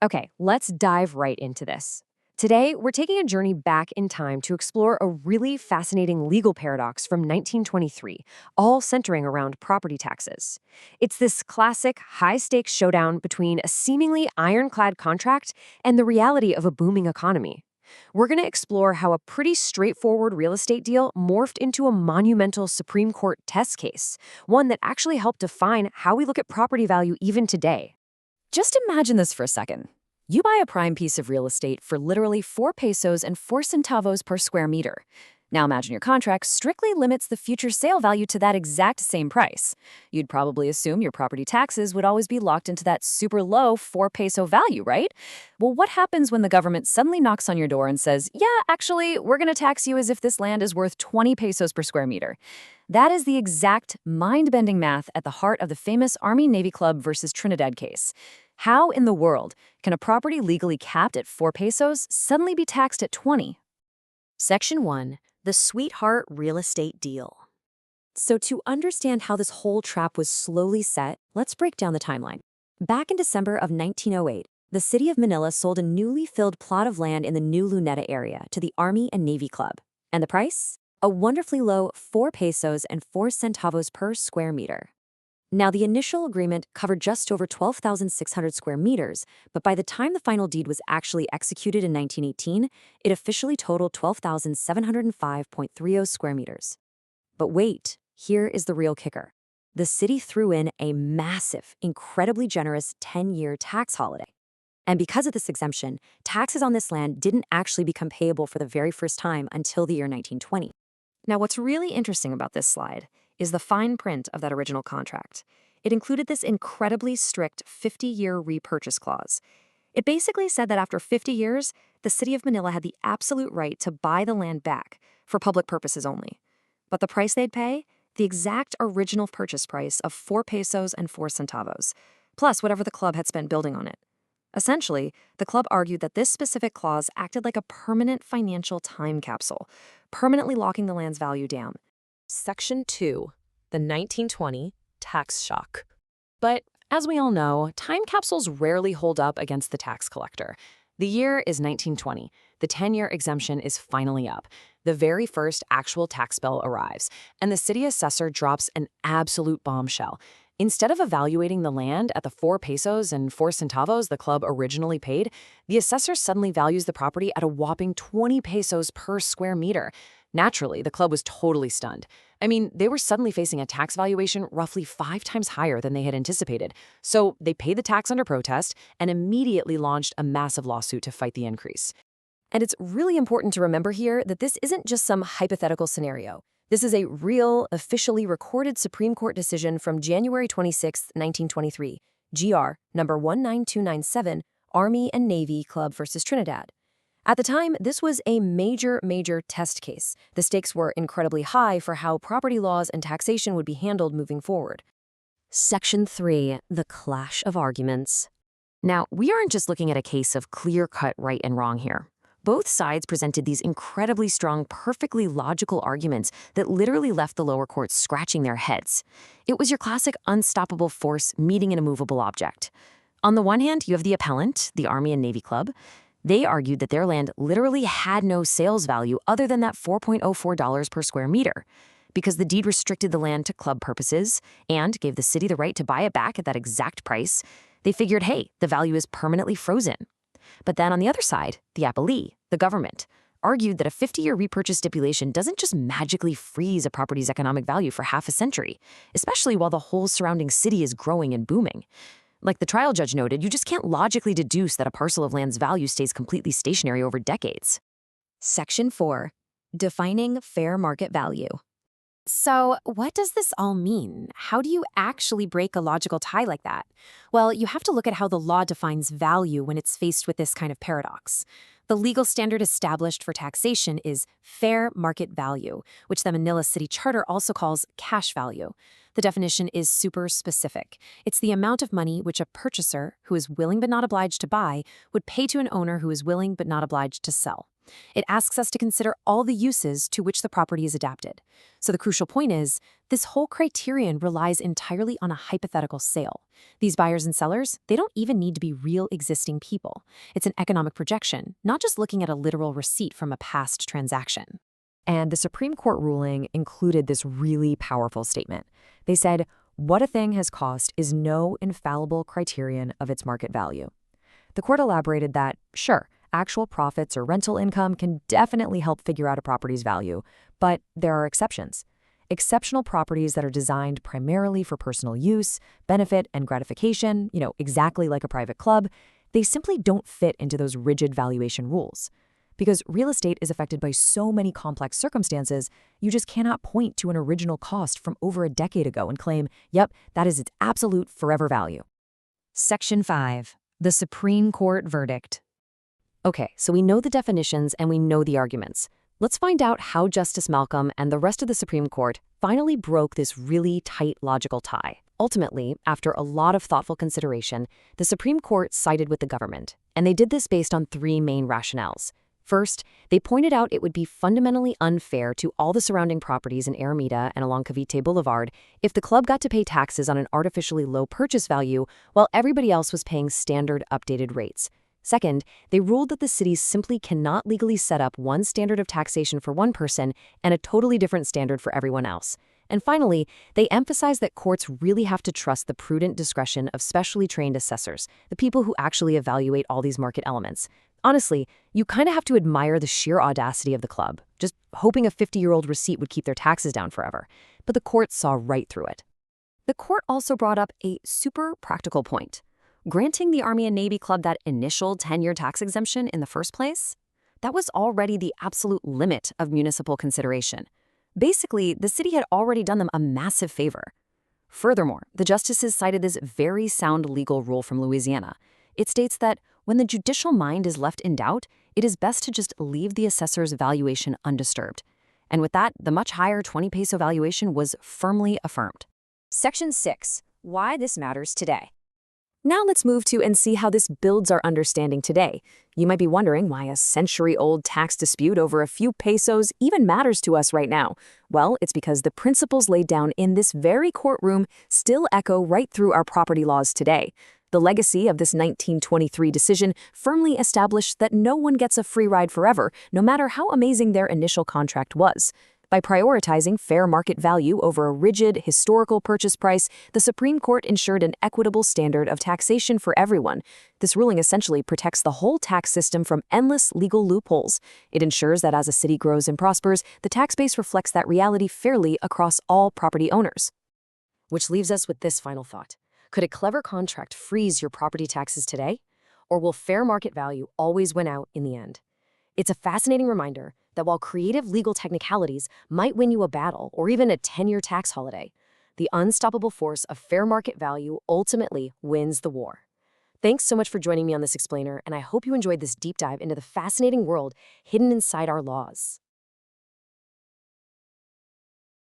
Okay, let's dive right into this. Today, we're taking a journey back in time to explore a really fascinating legal paradox from 1923, all centering around property taxes. It's this classic high stakes showdown between a seemingly ironclad contract and the reality of a booming economy. We're going to explore how a pretty straightforward real estate deal morphed into a monumental Supreme Court test case, one that actually helped define how we look at property value even today. Just imagine this for a second. You buy a prime piece of real estate for literally 4 pesos and 4 centavos per square meter. Now imagine your contract strictly limits the future sale value to that exact same price. You'd probably assume your property taxes would always be locked into that super low 4 peso value, right? Well, what happens when the government suddenly knocks on your door and says, yeah, actually, we're going to tax you as if this land is worth 20 pesos per square meter? That is the exact mind-bending math at the heart of the famous Army-Navy Club versus Trinidad case. How in the world can a property legally capped at 4 pesos suddenly be taxed at 20? Section 1. The Sweetheart Real Estate Deal. So to understand how this whole trap was slowly set, let's break down the timeline. Back in December of 1908, the city of Manila sold a newly filled plot of land in the New Luneta area to the Army and Navy Club. And the price? A wonderfully low 4 pesos and 4 centavos per square meter. Now, the initial agreement covered just over 12,600 square meters, but by the time the final deed was actually executed in 1918, it officially totaled 12,705.30 square meters. But wait, here is the real kicker. The city threw in a massive, incredibly generous 10-year tax holiday. And because of this exemption, taxes on this land didn't actually become payable for the very first time until the year 1920. Now, what's really interesting about this slide is the fine print of that original contract. It included this incredibly strict 50-year repurchase clause. It basically said that after 50 years, the city of Manila had the absolute right to buy the land back for public purposes only. But the price they'd pay? The exact original purchase price of 4 pesos and 4 centavos, plus whatever the club had spent building on it. Essentially, the club argued that this specific clause acted like a permanent financial time capsule, permanently locking the land's value down. Section 2. The 1920 Tax Shock. But as we all know, time capsules rarely hold up against the tax collector. The year is 1920. The 10-year exemption is finally up. The very first actual tax bill arrives, and the city assessor drops an absolute bombshell. Instead of evaluating the land at the 4 pesos and 4 centavos the club originally paid, the assessor suddenly values the property at a whopping 20 pesos per square meter. Naturally, the club was totally stunned. I mean, they were suddenly facing a tax valuation roughly 5 times higher than they had anticipated. So they paid the tax under protest and immediately launched a massive lawsuit to fight the increase. And it's really important to remember here that this isn't just some hypothetical scenario. This is a real, officially recorded Supreme Court decision from January 26, 1923, GR number 19297, Army and Navy Club versus Trinidad. At the time, this was a major test case. The stakes were incredibly high for how property laws and taxation would be handled moving forward. Section 3. The Clash of Arguments. Now, we aren't just looking at a case of clear-cut right and wrong here. Both sides presented these incredibly strong, perfectly logical arguments that literally left the lower courts scratching their heads. It was your classic unstoppable force meeting an immovable object. On the one hand, you have the appellant, the Army and Navy Club. They argued that their land literally had no sales value other than that $4.04 per square meter, because the deed restricted the land to club purposes and gave the city the right to buy it back at that exact price. They figured, hey, the value is permanently frozen. But then on the other side, the appellee, the government, argued that a 50-year repurchase stipulation doesn't just magically freeze a property's economic value for half a century, especially while the whole surrounding city is growing and booming. Like the trial judge noted, you just can't logically deduce that a parcel of land's value stays completely stationary over decades. Section 4. Defining fair market value. So, what does this all mean? How do you actually break a logical tie like that? Well, you have to look at how the law defines value when it's faced with this kind of paradox. The legal standard established for taxation is fair market value, which the Manila City Charter also calls cash value. The definition is super specific. It's the amount of money which a purchaser who is willing but not obliged to buy would pay to an owner who is willing but not obliged to sell. It asks us to consider all the uses to which the property is adapted. So the crucial point is, this whole criterion relies entirely on a hypothetical sale. These buyers and sellers, they don't even need to be real existing people. It's an economic projection, not just looking at a literal receipt from a past transaction. And the Supreme Court ruling included this really powerful statement. They said, what a thing has cost is no infallible criterion of its market value. The court elaborated that, sure, actual profits or rental income can definitely help figure out a property's value, but there are exceptions. Exceptional properties that are designed primarily for personal use, benefit, and gratification, exactly like a private club, they simply don't fit into those rigid valuation rules. Because real estate is affected by so many complex circumstances, you just cannot point to an original cost from over a decade ago and claim, yep, that is its absolute forever value. Section 5. The Supreme Court Verdict. Okay, so we know the definitions and we know the arguments. Let's find out how Justice Malcolm and the rest of the Supreme Court finally broke this really tight logical tie. Ultimately, after a lot of thoughtful consideration, the Supreme Court sided with the government, and they did this based on three main rationales. First, they pointed out it would be fundamentally unfair to all the surrounding properties in Alameda and along Cavite Boulevard if the club got to pay taxes on an artificially low purchase value while everybody else was paying standard updated rates. Second, they ruled that the cities simply cannot legally set up one standard of taxation for one person and a totally different standard for everyone else. And finally, they emphasized that courts really have to trust the prudent discretion of specially trained assessors, the people who actually evaluate all these market elements. Honestly, you kind of have to admire the sheer audacity of the club, just hoping a 50-year-old receipt would keep their taxes down forever. But the court saw right through it. The court also brought up a super practical point. Granting the Army and Navy Club that initial 10-year tax exemption in the first place, that was already the absolute limit of municipal consideration. Basically, the city had already done them a massive favor. Furthermore, the justices cited this very sound legal rule from Louisiana. It states that when the judicial mind is left in doubt, it is best to just leave the assessor's valuation undisturbed. And with that, the much higher 20 peso valuation was firmly affirmed. Section 6. Why this matters today. Now let's move to and see how this builds our understanding today. You might be wondering why a century-old tax dispute over a few pesos even matters to us right now. Well, it's because the principles laid down in this very courtroom still echo right through our property laws today. The legacy of this 1923 decision firmly established that no one gets a free ride forever, no matter how amazing their initial contract was. By prioritizing fair market value over a rigid, historical purchase price, the Supreme Court ensured an equitable standard of taxation for everyone. This ruling essentially protects the whole tax system from endless legal loopholes. It ensures that as a city grows and prospers, the tax base reflects that reality fairly across all property owners. Which leaves us with this final thought. Could a clever contract freeze your property taxes today? Or will fair market value always win out in the end? It's a fascinating reminder that while creative legal technicalities might win you a battle or even a 10-year tax holiday, the unstoppable force of fair market value ultimately wins the war. Thanks so much for joining me on this explainer, and I hope you enjoyed this deep dive into the fascinating world hidden inside our laws.